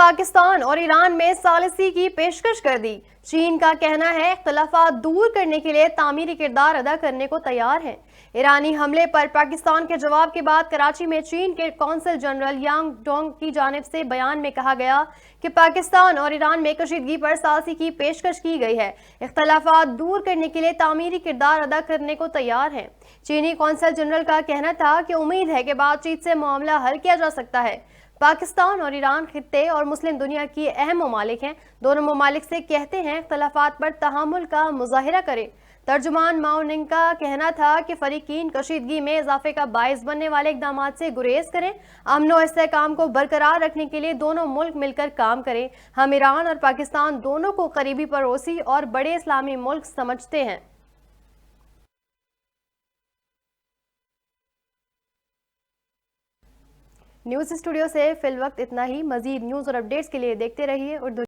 پاکستان اور ایران میں ثالثی کی پیشکش کر دی۔ چین کا کہنا ہے اختلافات دور کرنے کے لیے تعمیری کردار ادا کرنے کو تیار ہے۔ ایرانی حملے پر پاکستان کے جواب کے بعد کراچی میں چین کے قونصل جنرل یانگ ڈونگ کی جانب سے بیان میں کہا گیا کہ پاکستان اور ایران میں کشیدگی پر ثالثی کی پیشکش کی گئی ہے، اختلافات دور کرنے کے لیے تعمیری کردار ادا کرنے کو تیار ہے۔ چینی قونصل جنرل کا کہنا تھا کہ امید ہے کہ بات چیت سے معاملہ حل کیا جا سکتا ہے۔ پاکستان اور ایران خطے اور مسلم دنیا کی اہم ممالک ہیں، دونوں ممالک سے کہتے ہیں اختلافات پر تحمل کا مظاہرہ کریں۔ ترجمان ماؤ ننگ کا کہنا تھا کہ فریقین کشیدگی میں اضافے کا باعث بننے والے اقدامات سے گریز کریں، امن و استحکام کو برقرار رکھنے کے لیے دونوں ملک مل کر کام کریں۔ ہم ایران اور پاکستان دونوں کو قریبی پڑوسی اور بڑے اسلامی ملک سمجھتے ہیں۔ نیوز اسٹوڈیو سے فی الوقت اتنا ہی۔ مزید نیوز اور اپڈیٹس کے لیے دیکھتے رہیے اردو